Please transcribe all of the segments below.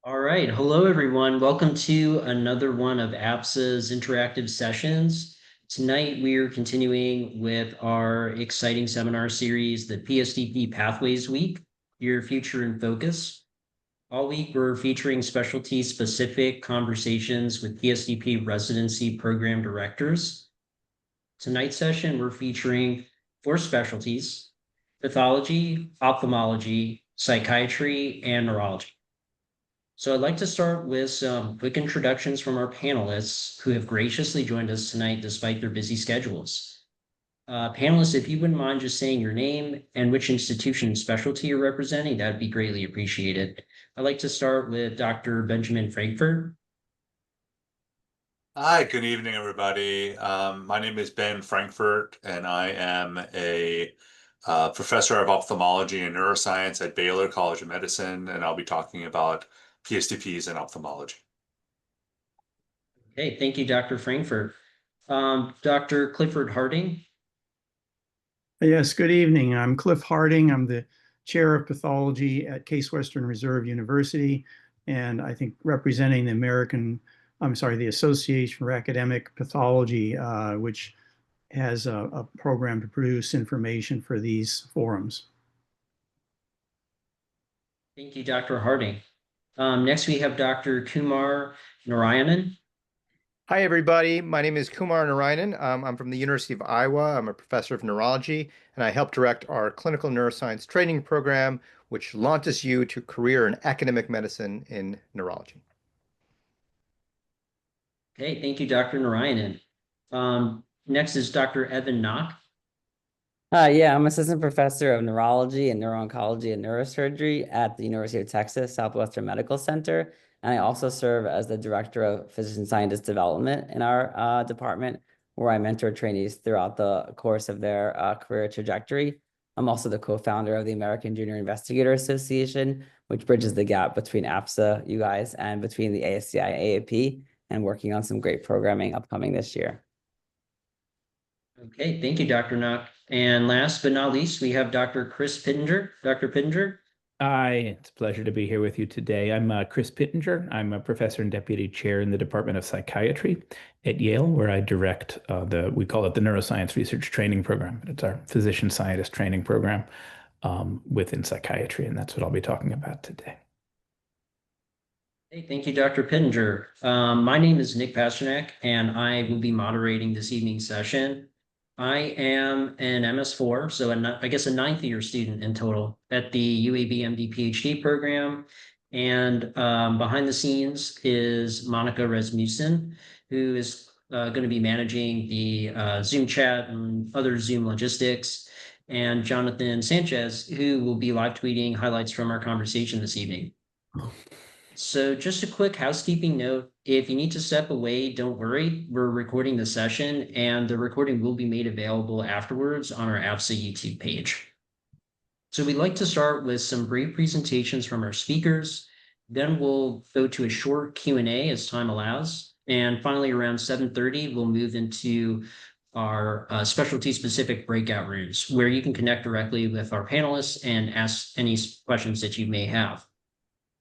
All right. Hello, everyone. Welcome to another one of APSA's interactive sessions. Tonight, we're continuing with our exciting seminar series, the PSTP Pathways Week, Your Future in Focus. All week, we're featuring specialty-specific conversations with PSTP residency program directors. Tonight's session, we're featuring 4 specialties: pathology, ophthalmology, psychiatry, and neurology. So I'd like to start with some quick introductions from our panelists who have graciously joined us tonight despite their busy schedules. Panelists, if you wouldn't mind just saying your name and which institution and specialty you're representing, that'd be greatly appreciated. I'd like to start with Dr. Benjamin Frankfort. Hi, good evening, everybody. My name is Ben Frankfort, and I am a professor of ophthalmology and neuroscience at Baylor College of Medicine, and I'll be talking about PSTPs and ophthalmology. Okay, thank you, Dr. Frankfort. Dr. Clifford Harding. Yes, good evening. I'm Cliff Harding. I'm the chair of pathology at Case Western Reserve University, and I think representing the Association for Academic Pathology, which has a program to produce information for these forums. Thank you, Dr. Harding. Next, we have Dr. Kumar Narayanan. Hi, everybody. My name is Kumar Narayanan. I'm from the University of Iowa. I'm a professor of neurology, and I help direct our clinical neuroscience training program, which launches you to career in academic medicine in neurology. Okay, thank you, Dr. Narayanan. Next is Dr. Evan Noch. Yeah, I'm assistant professor of neurology and neuro-oncology and neurosurgery at the University of Texas Southwestern Medical Center. And I also serve as the director of physician scientist development in our department, where I mentor trainees throughout the course of their career trajectory. I'm also the co-founder of the American Junior Investigator Association, which bridges the gap between APSA, you guys, and between the ASCI and AAP, and working on some great programming upcoming this year. Okay, thank you, Dr. Noch. And last but not least, we have Dr. Chris Pittenger. Dr. Pittenger. Hi, it's a pleasure to be here with you today. I'm Chris Pittenger. I'm a professor and deputy chair in the Department of Psychiatry at Yale, where I direct we call it the Neuroscience Research Training Program. It's our physician scientist training program within psychiatry, and that's what I'll be talking about today. Hey, thank you, Dr. Pittenger. My name is Nick Pasternak, and I will be moderating this evening's session. I am an MS4, so I guess a 9th year student in total at the UAB MD PhD program. And behind the scenes is Monica Rasmussen, who is going to be managing the Zoom chat and other Zoom logistics, and Jonathan Sanchez, who will be live tweeting highlights from our conversation this evening. So just a quick housekeeping note, if you need to step away, don't worry. We're recording the session, and the recording will be made available afterwards on our APSA YouTube page. So we'd like to start with some brief presentations from our speakers. Then we'll go to a short Q&A as time allows. And finally, around 7:30, we'll move into our specialty-specific breakout rooms, where you can connect directly with our panelists and ask any questions that you may have.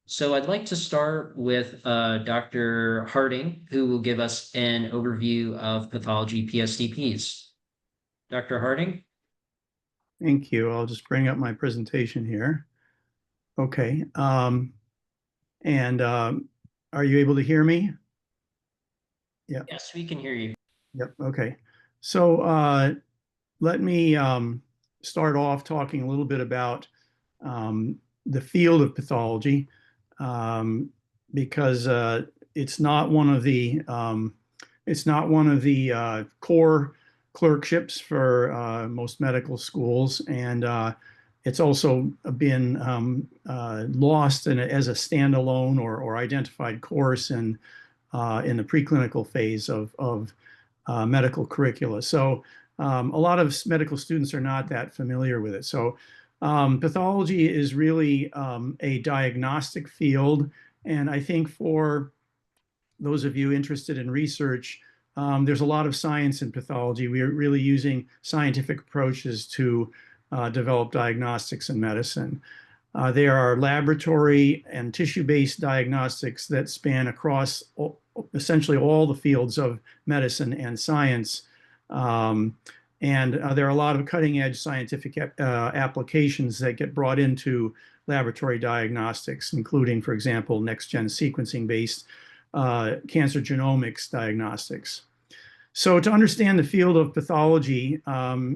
So I'd like to start with Dr. Harding, who will give us an overview of pathology PSTPs. Dr. Harding? Thank you. I'll just bring up my presentation here. Okay. Are you able to hear me? Yeah. Yes, we can hear you. Yep. Okay. So let me start off talking a little bit about the field of pathology. Because it's not one of the core clerkships for most medical schools, and it's also been lost as a standalone or identified course in the preclinical phase of medical curricula. So a lot of medical students are not that familiar with it. So pathology is really a diagnostic field, and I think for those of you interested in research, there's a lot of science in pathology. We are really using scientific approaches to develop diagnostics in medicine. There are laboratory and tissue-based diagnostics that span across essentially all the fields of medicine and science. There are a lot of cutting-edge scientific applications that get brought into laboratory diagnostics, including, for example, next-gen sequencing-based cancer genomics diagnostics. So to understand the field of pathology,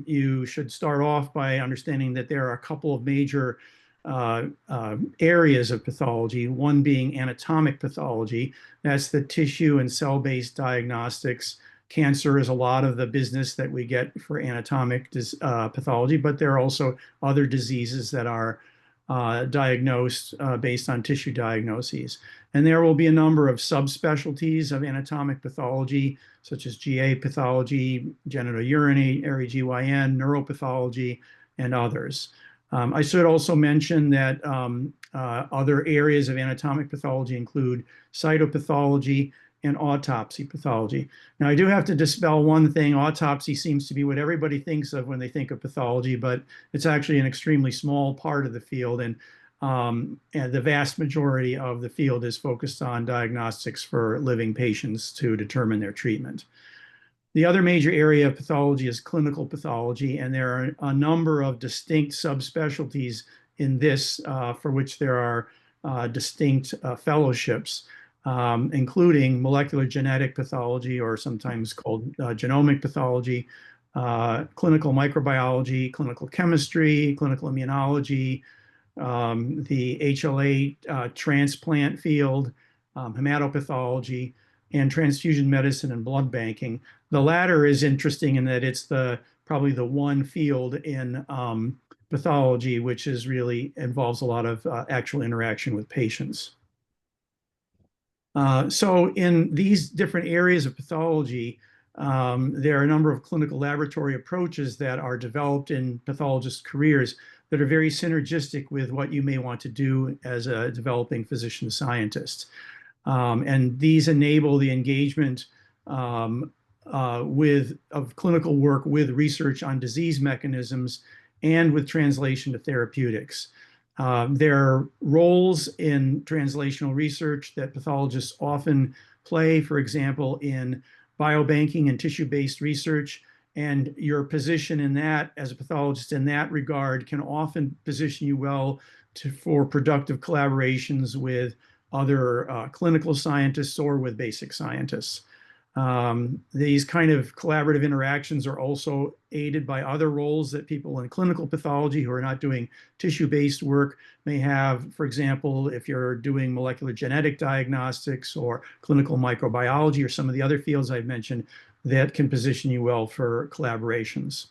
you should start off by understanding that there are a couple of major areas of pathology, one being anatomic pathology. That's the tissue and cell-based diagnostics. Cancer is a lot of the business that we get for anatomic pathology, but there are also other diseases that are diagnosed based on tissue diagnoses. And there will be a number of subspecialties of anatomic pathology, such as GA pathology, genitourinary GYN, neuropathology, and others. I should also mention that other areas of anatomic pathology include cytopathology and autopsy pathology. Now, I do have to dispel one thing. Autopsy seems to be what everybody thinks of when they think of pathology, but it's actually an extremely small part of the field, and the vast majority of the field is focused on diagnostics for living patients to determine their treatment. The other major area of pathology is clinical pathology, and there are a number of distinct subspecialties in this for which there are distinct fellowships, including molecular genetic pathology, or sometimes called genomic pathology, clinical microbiology, clinical chemistry, clinical immunology, the HLA transplant field, hematopathology, and transfusion medicine and blood banking. The latter is interesting in that it's probably the one field in pathology which really involves a lot of actual interaction with patients. So in these different areas of pathology, there are a number of clinical laboratory approaches that are developed in pathologist careers that are very synergistic with what you may want to do as a developing physician scientist. And these enable the engagement of clinical work with research on disease mechanisms and with translation to therapeutics. There are roles in translational research that pathologists often play, for example, in biobanking and tissue-based research, and your position in that as a pathologist in that regard can often position you well for productive collaborations with other clinical scientists or with basic scientists. These kind of collaborative interactions are also aided by other roles that people in clinical pathology who are not doing tissue-based work may have. For example, if you're doing molecular genetic diagnostics or clinical microbiology or some of the other fields I've mentioned, that can position you well for collaborations.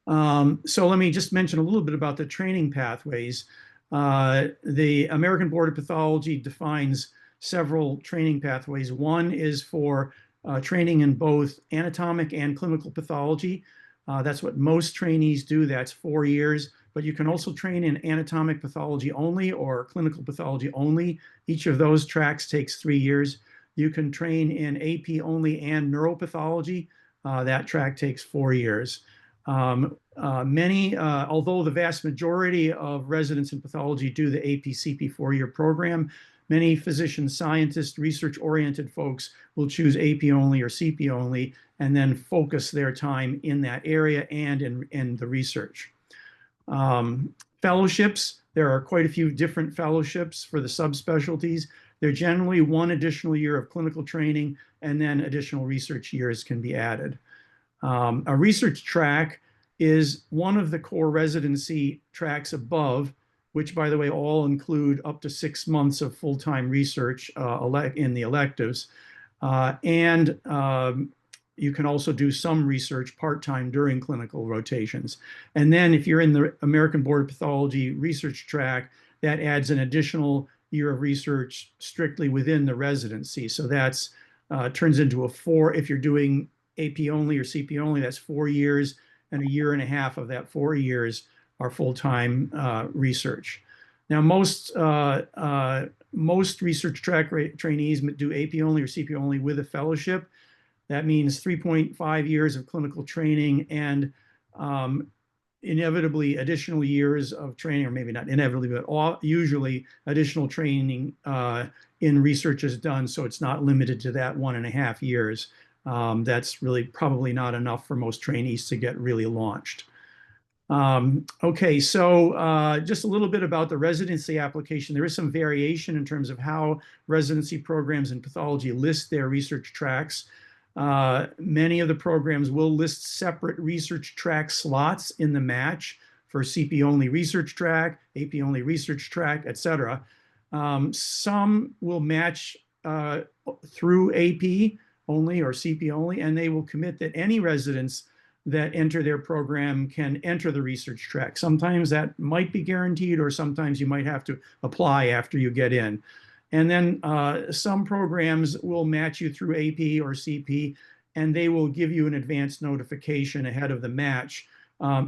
So let me just mention a little bit about the training pathways. The American Board of Pathology defines several training pathways. One is for training in both anatomic and clinical pathology. That's what most trainees do. That's 4 years. But you can also train in anatomic pathology only or clinical pathology only. Each of those tracks takes 3 years. You can train in AP only and neuropathology. That track takes 4 years. Although the vast majority of residents in pathology do the AP-CP 4-year program, many physician scientists, research-oriented folks will choose AP only or CP only and then focus their time in that area and in the research. Fellowships, there are quite a few different fellowships for the subspecialties. They're generally 1 additional year of clinical training, and then additional research years can be added. A research track is one of the core residency tracks above, which, by the way, all include up to 6 months of full-time research in the electives. You can also do some research part-time during clinical rotations. And then if you're in the American Board of Pathology research track, that adds an additional year of research strictly within the residency. So that's turns into if you're doing AP only or CP only, that's 4 years, and 1.5 years of that 4 years are full-time research. Now, most research track trainees do AP only or CP only with a fellowship. That means 3.5 years of clinical training and inevitably additional years of training, or maybe not inevitably, but usually additional training in research is done, so it's not limited to that 1.5 years. That's really probably not enough for most trainees to get really launched. Okay, so just a little bit about the residency application. There is some variation in terms of how residency programs in pathology list their research tracks. Many of the programs will list separate research track slots in the match for CP only research track, AP only research track, etc. Some will match through AP only or CP only, and they will commit that any residents that enter their program can enter the research track. Sometimes that might be guaranteed, or sometimes you might have to apply after you get in. And then some programs will match you through AP or CP, and they will give you an advance notification ahead of the match,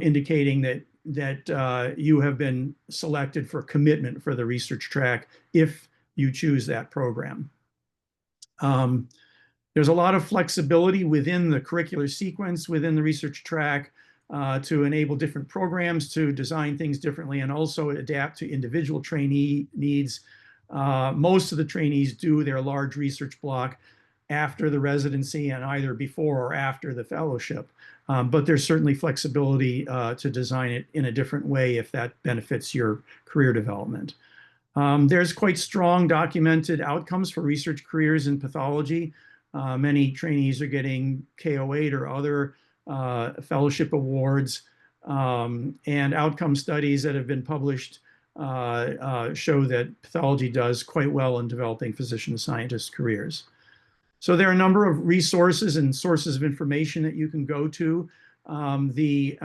indicating that you have been selected for commitment for the research track if you choose that program. There's a lot of flexibility within the curricular sequence, within the research track, to enable different programs to design things differently and also adapt to individual trainee needs. Most of the trainees do their large research block after the residency and either before or after the fellowship. But there's certainly flexibility to design it in a different way if that benefits your career development. There's quite strong documented outcomes for research careers in pathology. Many trainees are getting KO8 or other fellowship awards, and outcome studies that have been published show that pathology does quite well in developing physician-scientist careers. So there are a number of resources and sources of information that you can go to. The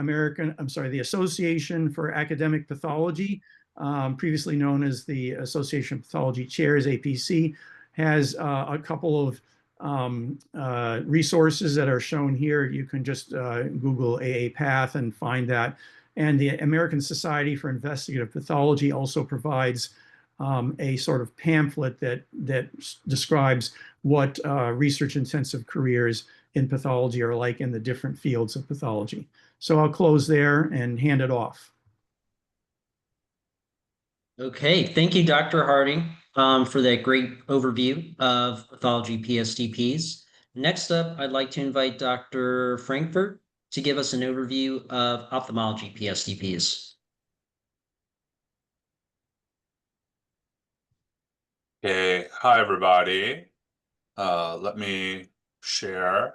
Association for Academic Pathology, previously known as the Association of Pathology Chairs, APC, has a couple of resources that are shown here. You can just Google AA Path and find that. And the American Society for Investigative Pathology also provides a sort of pamphlet that describes what research-intensive careers in pathology are like in the different fields of pathology. So I'll close there and hand it off. Okay, thank you, Dr. Harding, for that great overview of pathology PSTPs. Next up, I'd like to invite Dr. Frankfort to give us an overview of ophthalmology PSTPs. Okay, hi everybody. Let me share.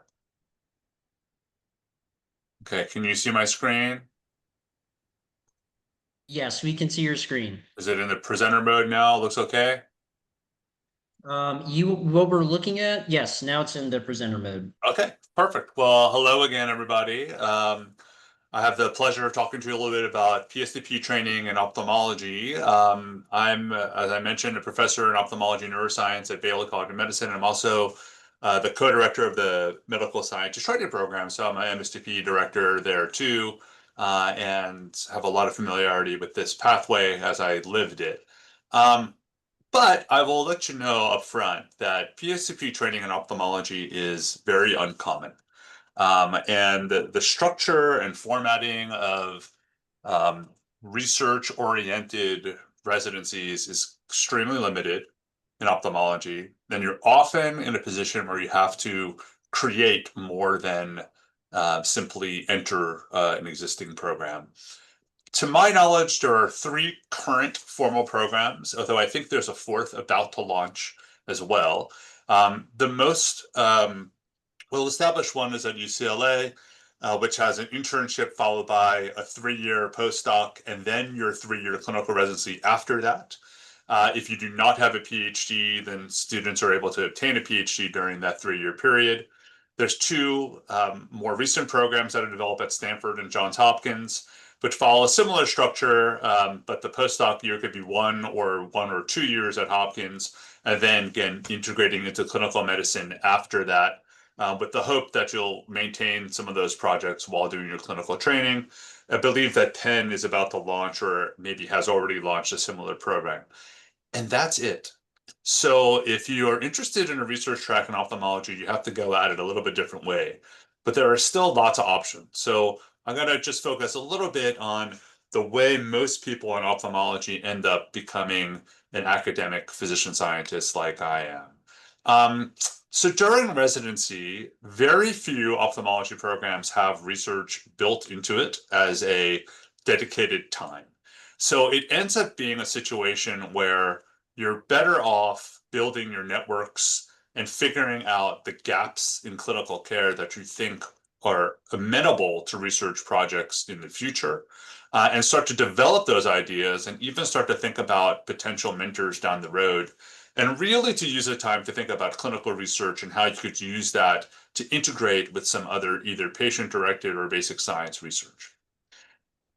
Okay, can you see my screen? Yes, we can see your screen. Is it in the presenter mode now? Looks okay? What we're looking at, yes, now it's in the presenter mode. Okay, perfect. Well, hello again, everybody. I have the pleasure of talking to you a little bit about PSTP training and ophthalmology. I'm, as I mentioned, a professor in ophthalmology and neuroscience at Baylor College of Medicine. I'm also the co-director of the medical scientist training program, so I'm an MSTP director there too, and have a lot of familiarity with this pathway as I lived it. But I will let you know up front that PSTP training in ophthalmology is very uncommon. And the structure and formatting of research-oriented residencies is extremely limited in ophthalmology. Then you're often in a position where you have to create more than simply enter an existing program. To my knowledge, there are 3 current formal programs, although I think there's a 4th about to launch as well. The most well-established one is at UCLA, which has an internship followed by a 3-year postdoc and then your 3-year clinical residency after that. If you do not have a PhD, then students are able to obtain a PhD during that 3-year period. There's 2 more recent programs that are developed at Stanford and Johns Hopkins, which follow a similar structure, but the postdoc year could be 1 or 2 years at Hopkins, and then again integrating into clinical medicine after that, with the hope that you'll maintain some of those projects while doing your clinical training. I believe that Penn is about to launch, or maybe has already launched, a similar program. And that's it. So if you are interested in a research track in ophthalmology, you have to go at it a little bit different way. But there are still lots of options. So I'm going to just focus a little bit on the way most people in ophthalmology end up becoming an academic physician scientist like I am. So during residency, very few ophthalmology programs have research built into it as a dedicated time. So it ends up being a situation where you're better off building your networks and figuring out the gaps in clinical care that you think are amenable to research projects in the future, and start to develop those ideas and even start to think about potential mentors down the road, and really to use the time to think about clinical research and how you could use that to integrate with some other either patient-directed or basic science research.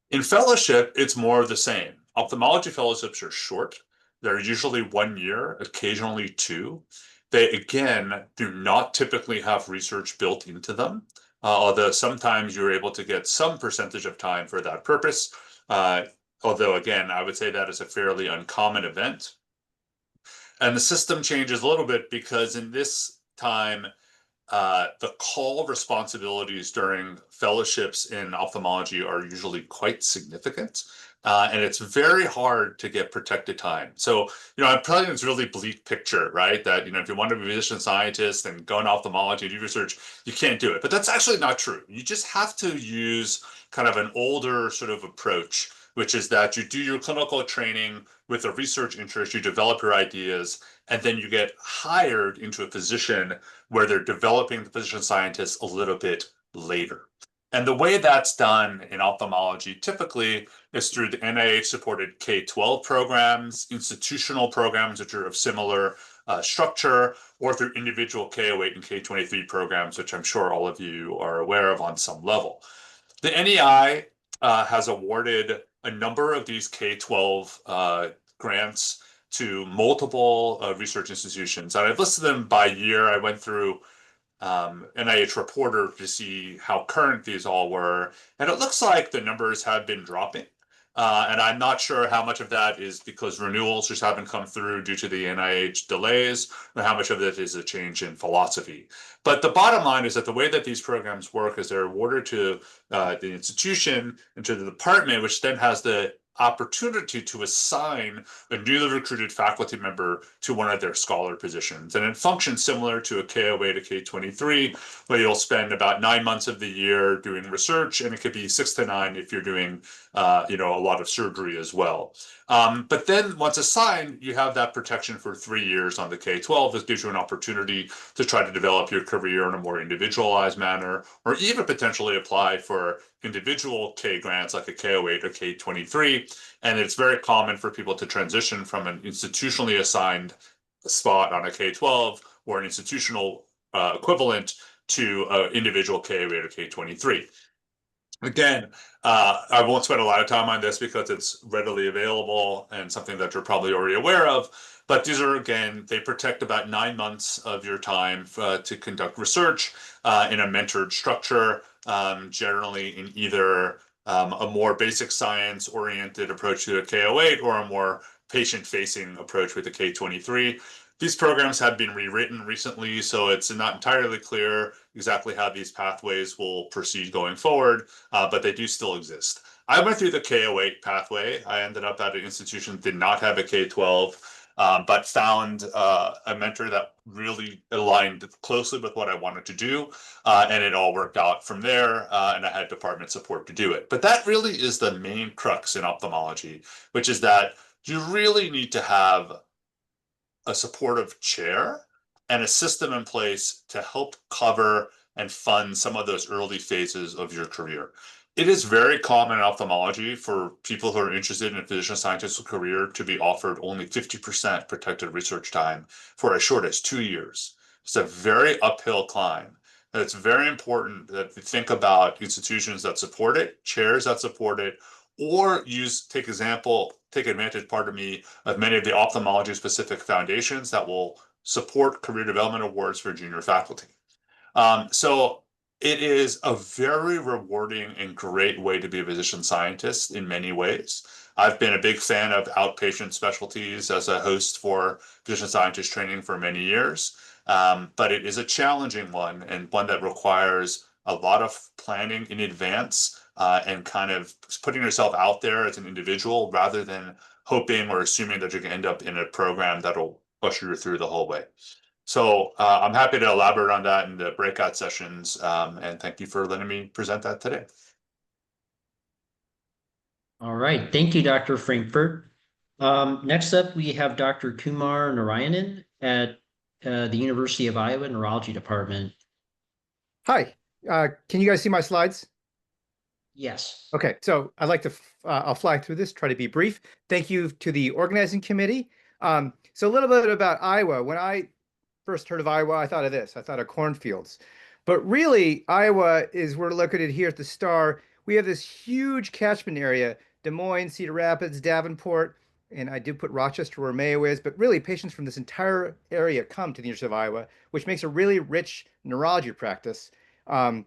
In fellowship, it's more of the same. Ophthalmology fellowships are short. They're usually 1 year, occasionally 2. They, again, do not typically have research built into them, although sometimes you're able to get some percentage of time for that purpose. Although, again, I would say that is a fairly uncommon event. And the system changes a little bit because in this time, the call responsibilities during fellowships in ophthalmology are usually quite significant. And it's very hard to get protected time. So, I'm telling you this really bleak picture, right? That, if you want to be a physician scientist and go into ophthalmology and do research, you can't do it. But that's actually not true. You just have to use kind of an older sort of approach, which is that you do your clinical training with a research interest, you develop your ideas, and then you get hired into a position where they're developing the physician scientists a little bit later. And the way that's done in ophthalmology typically is through the NIH-supported K-12 programs, institutional programs which are of similar structure, or through individual K-08 and K-23 programs, which I'm sure all of you are aware of on some level. The NEI has awarded a number of these K-12 grants to multiple research institutions. And I've listed them by year. I went through NIH Reporter to see how current these all were. And it looks like the numbers have been dropping. And I'm not sure how much of that is because renewals just haven't come through due to the NIH delays, or how much of it is a change in philosophy. But the bottom line is that the way that these programs work is they're awarded to the institution and to the department, which then has the opportunity to assign a newly recruited faculty member to one of their scholar positions. And it functions similar to a KOA to K23, where you'll spend about 9 months of the year doing research, and it could be 6 to 9 if you're doing a lot of surgery as well. But then once assigned, you have that protection for 3 years on the K-12. This gives you an opportunity to try to develop your career in a more individualized manner, or even potentially apply for individual K grants like a K-08 or K-23. And it's very common for people to transition from an institutionally assigned spot on a K-12 or an institutional equivalent to an individual K-08 or K-23. Again, I won't spend a lot of time on this because it's readily available and something that you're probably already aware of. But these are, again, they protect about 9 months of your time to conduct research in a mentored structure, generally in either a more basic science-oriented approach to a K-08 or a more patient-facing approach with the K-23. These programs have been rewritten recently, so it's not entirely clear exactly how these pathways will proceed going forward, but they do still exist. I went through the K-08 pathway. I ended up at an institution that did not have a K-12, but found a mentor that really aligned closely with what I wanted to do, and it all worked out from there, and I had department support to do it. But that really is the main crux in ophthalmology, which is that you really need to have a supportive chair and a system in place to help cover and fund some of those early phases of your career. It is very common in ophthalmology for people who are interested in a physician scientist career to be offered only 50% protected research time for as short as 2 years. It's a very uphill climb. And it's very important that we think about institutions that support it, chairs that support it, or take advantage, of many of the ophthalmology specific foundations that will support career development awards for junior faculty. So it is a very rewarding and great way to be a physician scientist in many ways. I've been a big fan of outpatient specialties as a host for physician scientist training for many years, but it is a challenging one and one that requires a lot of planning in advance and kind of putting yourself out there as an individual rather than hoping or assuming that you're going to end up in a program that'll push you through the whole way. So I'm happy to elaborate on that in the breakout sessions, and thank you for letting me present that today. All right, thank you, Dr. Frankfort. Next up, we have Dr. Kumar Narayanan at the University of Iowa Neurology Department. Hi, can you guys see my slides? Yes. Okay, so I'd like to, I'll fly through this, try to be brief. Thank you to the organizing committee. So a little bit about Iowa. When I first heard of Iowa, I thought of this. I thought of cornfields. But really, Iowa is, we're located here at the Star. We have this huge catchment area, Des Moines, Cedar Rapids, Davenport, and I do put Rochester where Mayo is, but really patients from this entire area come to the University of Iowa, which makes a really rich neurology practice. And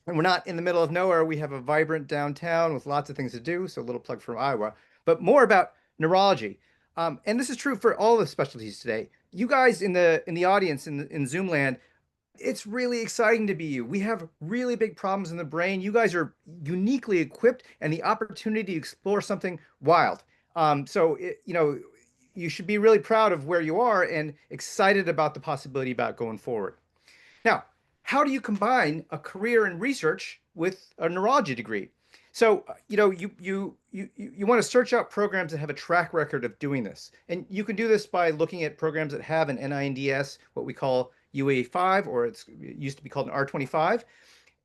we're not in the middle of nowhere. We have a vibrant downtown with lots of things to do. So a little plug for Iowa, but more about neurology. And this is true for all the specialties today. You guys in the audience in Zoom land, it's really exciting to be you. We have really big problems in the brain. You guys are uniquely equipped and the opportunity to explore something wild. You should be really proud of where you are and excited about the possibility about going forward. Now, how do you combine a career in research with a neurology degree? So, you want to search out programs that have a track record of doing this. And you can do this by looking at programs that have an NINDS, what we call UA5, or it used to be called an R25.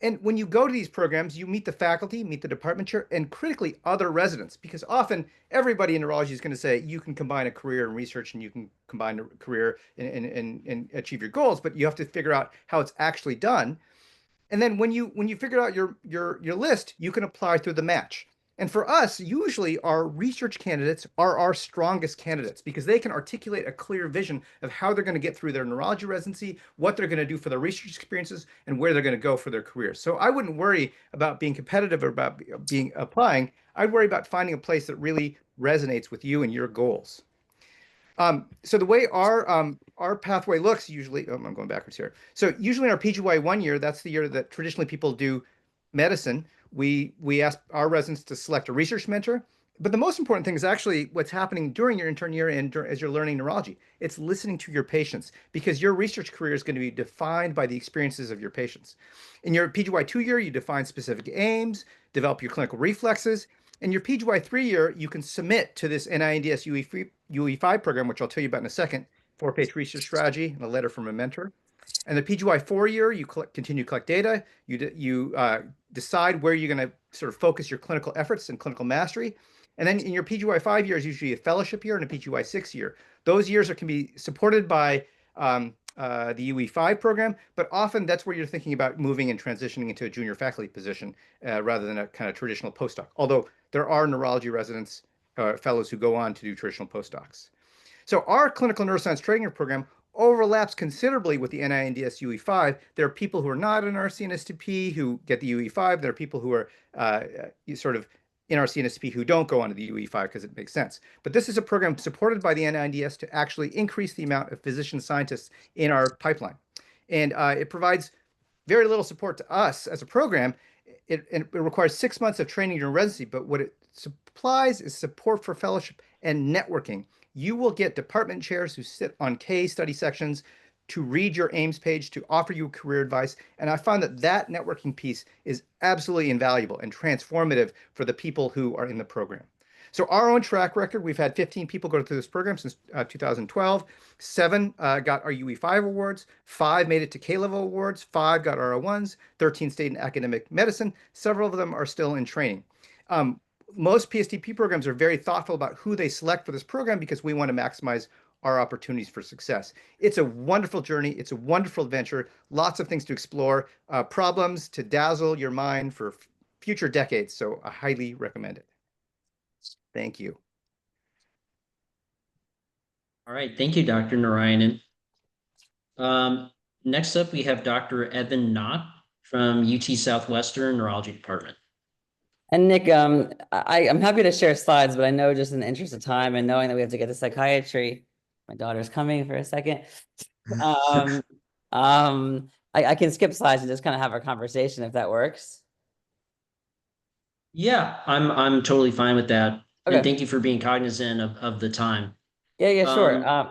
And when you go to these programs, you meet the faculty, meet the department chair, and critically other residents, because often everybody in neurology is going to say you can combine a career in research and you can combine a career and achieve your goals, but you have to figure out how it's actually done. And then when you figure out your list, you can apply through the match. And for us, usually our research candidates are our strongest candidates because they can articulate a clear vision of how they're going to get through their neurology residency, what they're going to do for their research experiences, and where they're going to go for their careers. So I wouldn't worry about being competitive or about applying. I'd worry about finding a place that really resonates with you and your goals. So the way our pathway looks usually, I'm going backwards here. So usually in our PGY 1 year, that's the year that traditionally people do medicine. We ask our residents to select a research mentor. But the most important thing is actually what's happening during your intern year and as you're learning neurology. It's listening to your patients because your research career is going to be defined by the experiences of your patients. In your PGY 2 year, you define specific aims, develop your clinical reflexes. In your PGY 3 year, you can submit to this NINDS UE5 program, which I'll tell you about in a second, 4-page research strategy and a letter from a mentor. And the PGY 4 year, you continue to collect data. You decide where you're going to sort of focus your clinical efforts and clinical mastery. And then in your PGY 5 year is usually a fellowship year and a PGY 6 year. Those years can be supported by the UE5 program, but often that's where you're thinking about moving and transitioning into a junior faculty position rather than a kind of traditional postdoc. Although there are neurology residents, fellows who go on to do traditional postdocs. So our clinical neuroscience training program overlaps considerably with the NINDS UE5. There are people who are not in RCNSTP who get the UE5. There are people who are sort of in RCNSTP who don't go on to the UE5 because it makes sense. But this is a program supported by the NINDS to actually increase the amount of physician scientists in our pipeline. And it provides very little support to us as a program. It requires 6 months of training during residency, but what it supplies is support for fellowship and networking. You will get department chairs who sit on case study sections to read your AIMS page, to offer you career advice. And I found that networking piece is absolutely invaluable and transformative for the people who are in the program. So our own track record, we've had 15 people go through this program since 2012. 7 got our UE5 awards, 5 made it to K-level awards, 5 got RO1s, 13 stayed in academic medicine. Several of them are still in training. Most PSTP programs are very thoughtful about who they select for this program because we want to maximize our opportunities for success. It's a wonderful journey. It's a wonderful adventure. Lots of things to explore, problems to dazzle your mind for future decades. So I highly recommend it. Thank you. All right, thank you, Dr. Narayanan. Next up, we have Dr. Evan Noch from UT Southwestern Neurology Department. And Nick, I'm happy to share slides, but I know just in the interest of time and knowing that we have to get to psychiatry, my daughter's coming for a second. I can skip slides and just kind of have our conversation if that works. Yeah, I'm totally fine with that. And Okay. thank you for being cognizant of the time. Yeah, sure. Um,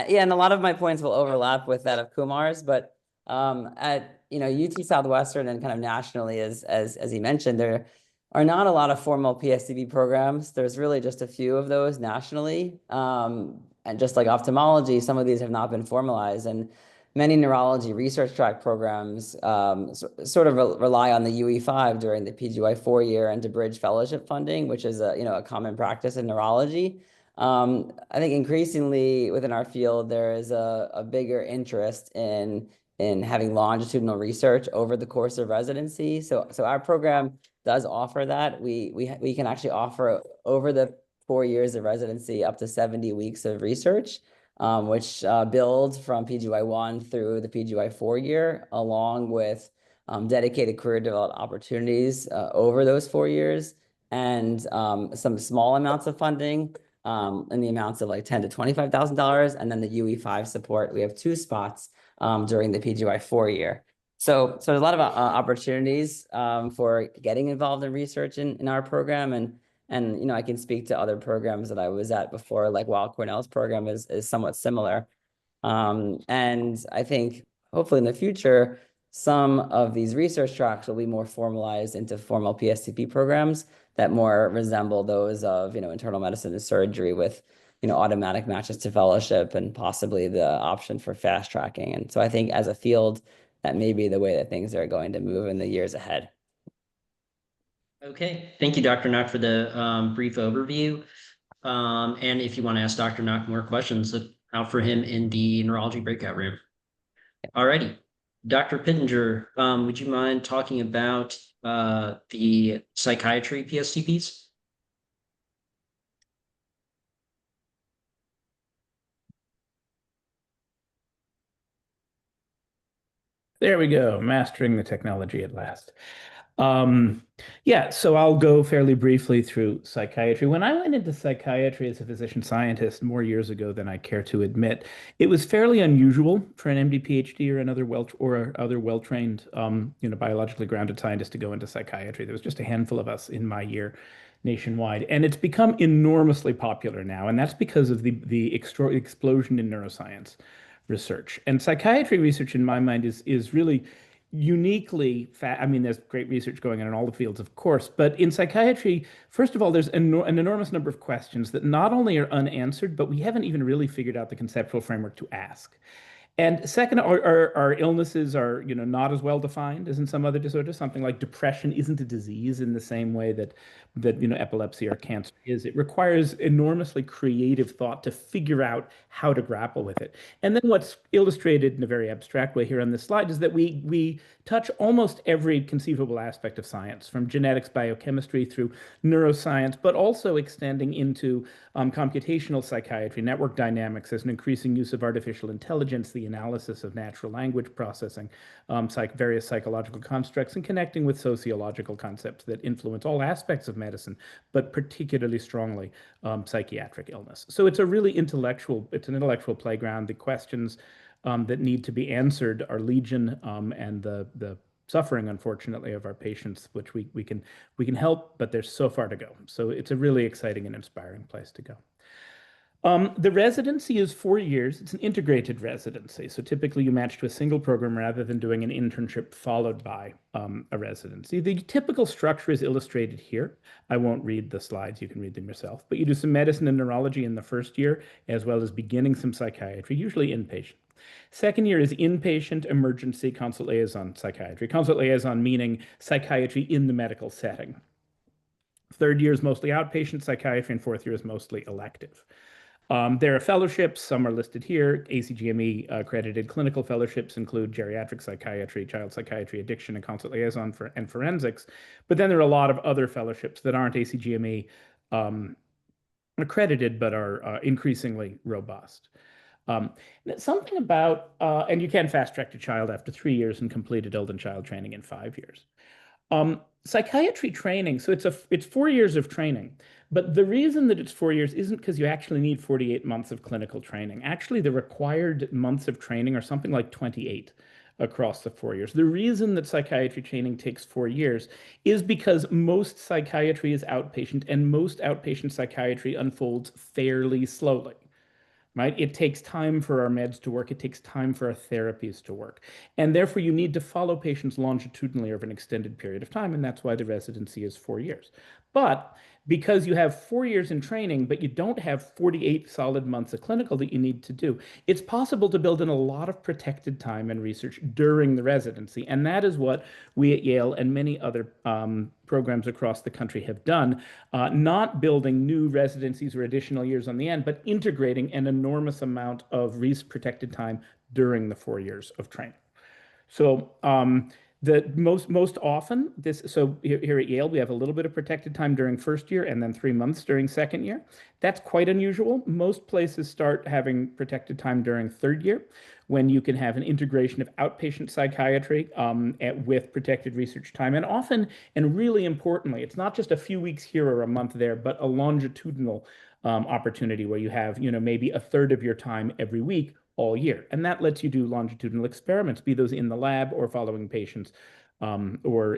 Yeah, and a lot of my points will overlap with that of Kumar's, but at UT Southwestern and kind of nationally, as he mentioned, there are not a lot of formal PSTP programs. There's really just a few of those nationally, and just like ophthalmology, some of these have not been formalized, and many neurology research track programs sort of rely on the UE5 during the PGY 4 year and to bridge fellowship funding, which is a common practice in neurology. I think increasingly within our field, there is a bigger interest in having longitudinal research over the course of residency. So our program does offer that. We can actually offer over the 4 years of residency up to 70 weeks of research, which builds from PGY1 through the PGY 4 year, along with dedicated career development opportunities over those 4 years, and some small amounts of funding in the amounts of like $10,000 to $25,000, and then the UE5 support. We have 2 spots during the PGY 4 year. So there's a lot of opportunities for getting involved in research in our program, and I can speak to other programs that I was at before, like Weill Cornell's program is somewhat similar. And I think hopefully in the future, some of these research tracks will be more formalized into formal PSTP programs that more resemble those of, internal medicine and surgery with, automatic matches to fellowship and possibly the option for fast tracking. And so I think as a field, that may be the way that things are going to move in the years ahead. okay, thank you, Dr. Knock, for the brief overview. And if you want to ask Dr. Knock more questions, look out for him in the neurology breakout room. Alrighty. Dr. Pittenger, would you mind talking about the psychiatry PSTPs? There we go, mastering the technology at last. Yeah, so I'll go fairly briefly through psychiatry. When I went into psychiatry as a physician scientist more years ago than I care to admit, it was fairly unusual for an MD, PhD, or other well-trained, biologically grounded scientist to go into psychiatry. There was just a handful of us in my year nationwide, and it's become enormously popular now, and that's because of the explosion in neuroscience research. And psychiatry research, in my mind, is really uniquely I mean, there's great research going on in all the fields, of course, but in psychiatry, first of all, there's an enormous number of questions that not only are unanswered, but we haven't even really figured out the conceptual framework to ask. And second, our illnesses are, not as well defined as in some other disorders. Something like depression isn't a disease in the same way that epilepsy or cancer is. It requires enormously creative thought to figure out how to grapple with it. And then what's illustrated in a very abstract way here on this slide is that we touch almost every conceivable aspect of science, from genetics, biochemistry through neuroscience, but also extending into computational psychiatry, network dynamics. There's an increasing use of artificial intelligence, the analysis of natural language processing, various psychological constructs, and connecting with sociological concepts that influence all aspects of medicine, but particularly strongly psychiatric illness. So it's an intellectual playground. The questions that need to be answered are legion, and the suffering, unfortunately, of our patients, which we can help, but there's so far to go. So it's a really exciting and inspiring place to go. The residency is 4 years. It's an integrated residency. So typically you match to a single program rather than doing an internship followed by a residency. The typical structure is illustrated here. I won't read the slides. You can read them yourself. But you do some medicine and neurology in the first year, as well as beginning some psychiatry, usually inpatient. Second year is inpatient emergency consult liaison psychiatry. Consult liaison meaning psychiatry in the medical setting. Third year is mostly outpatient psychiatry, and fourth year is mostly elective. There are fellowships, some are listed here. ACGME accredited clinical fellowships include geriatric psychiatry, child psychiatry, addiction, and consult liaison and forensics. But then there are a lot of other fellowships that aren't ACGME accredited, but are increasingly robust. Something about, and you can fast track to child after 3 years and complete adult and child training in 5 years. Psychiatry training, so it's 4 years of training, but the reason that it's 4 years isn't because you actually need 48 months of clinical training. Actually, the required months of training are something like 28. across the 4 years. The reason that psychiatry training takes 4 years is because most psychiatry is outpatient, and most outpatient psychiatry unfolds fairly slowly. Right? It takes time for our meds to work. It takes time for our therapies to work. And therefore, you need to follow patients longitudinally over an extended period of time. And that's why the residency is 4 years. But because you have 4 years in training, but you don't have 48 solid months of clinical that you need to do, it's possible to build in a lot of protected time and research during the residency. And that is what we at Yale and many other programs across the country have done, not building new residencies or additional years on the end, but integrating an enormous amount of protected time during the 4 years of training. So the most often so here at Yale, we have a little bit of protected time during first year and then 3 months during second year. That's quite unusual. Most places start having protected time during third year, when you can have an integration of outpatient psychiatry with protected research time. And often, and really importantly, it's not just a few weeks here or a month there, but a longitudinal opportunity where you have, maybe a third of your time every week all year. And that lets you do longitudinal experiments, be those in the lab or following patients or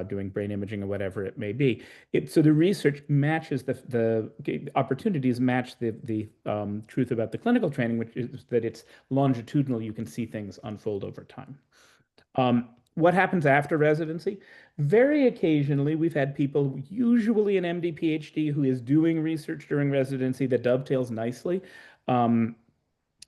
doing brain imaging or whatever it may be. So the research matches the opportunities match the truth about the clinical training, which is that it's longitudinal. You can see things unfold over time. What happens after residency? Very occasionally, we've had people, usually an MD, PhD, who is doing research during residency that dovetails nicely.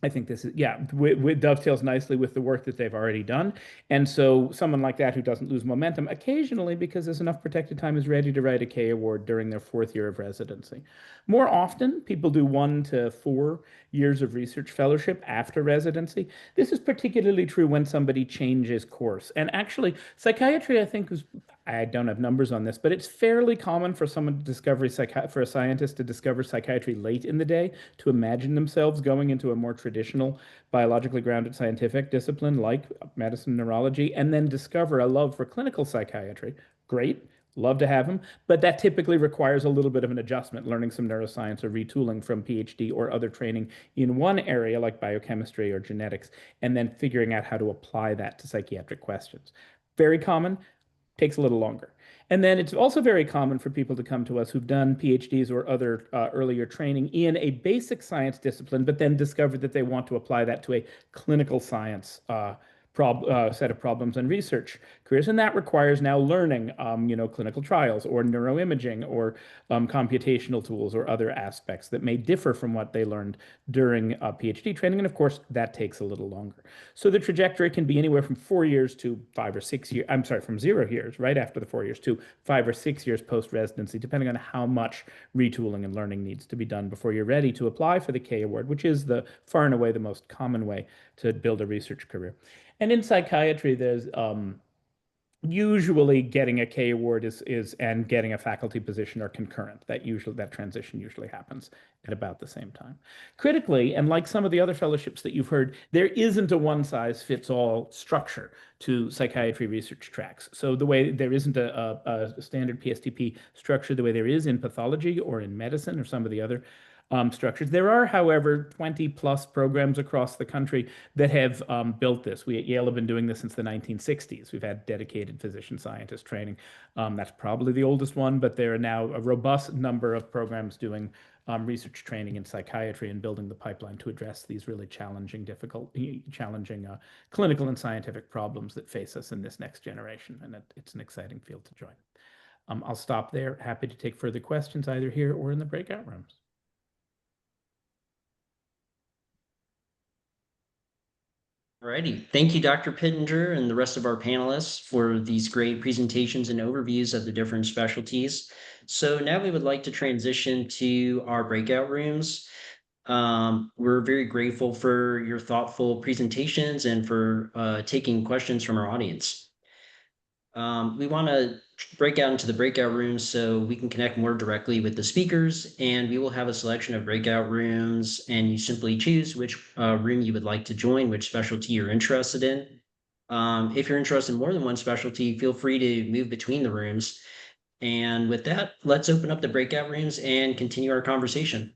I think this is, dovetails nicely with the work that they've already done. And so someone like that who doesn't lose momentum, occasionally, because there's enough protected time, is ready to write a K award during their 4th year of residency. More often, people do 1 to 4 years of research fellowship after residency. This is particularly true when somebody changes course. And actually, psychiatry, I think, I don't have numbers on this, but it's fairly common for someone to for a scientist to discover psychiatry late in the day, to imagine themselves going into a more traditional, biologically grounded scientific discipline like medicine, neurology, and then discover a love for clinical psychiatry. Great. Love to have them, but that typically requires a little bit of an adjustment, learning some neuroscience or retooling from PhD or other training in one area like biochemistry or genetics, and then figuring out how to apply that to psychiatric questions. Very common, takes a little longer. And then it's also very common for people to come to us who've done PhDs or other earlier training in a basic science discipline, but then discover that they want to apply that to a clinical science set of problems and research careers. And that requires now learning, clinical trials or neuroimaging or computational tools or other aspects that may differ from what they learned during PhD training. And of course, that takes a little longer. So the trajectory can be anywhere from 4 years to 5 or 6 years. I'm sorry, from 0 years, right after the 4 years, to 5 or 6 years post-residency, depending on how much retooling and learning needs to be done before you're ready to apply for the K Award, which is far and away the most common way to build a research career. And in psychiatry, there's usually getting a K award and getting a faculty position are concurrent. That transition usually happens at about the same time. Critically, and like some of the other fellowships that you've heard, there isn't a one-size-fits-all structure to psychiatry research tracks. So the way there isn't a standard PSTP structure, the way there is in pathology or in medicine or some of the other structures. There are, however, 20+ programs across the country that have built this. We at Yale have been doing this since the 1960s. We've had dedicated physician scientist training. That's probably the oldest one, but there are now a robust number of programs doing research training in psychiatry and building the pipeline to address these really challenging clinical and scientific problems that face us in this next generation. And it's an exciting field to join. I'll stop there. Happy to take further questions either here or in the breakout rooms. Alrighty, thank you, Dr. Pittenger, and the rest of our panelists for these great presentations and overviews of the different specialties. So now we would like to transition to our breakout rooms. We're very grateful for your thoughtful presentations and for taking questions from our audience. We want to break out into the breakout rooms so we can connect more directly with the speakers, and we will have a selection of breakout rooms, and you simply choose which room you would like to join, which specialty you're interested in. If you're interested in more than one specialty, feel free to move between the rooms. And with that, let's open up the breakout rooms and continue our conversation.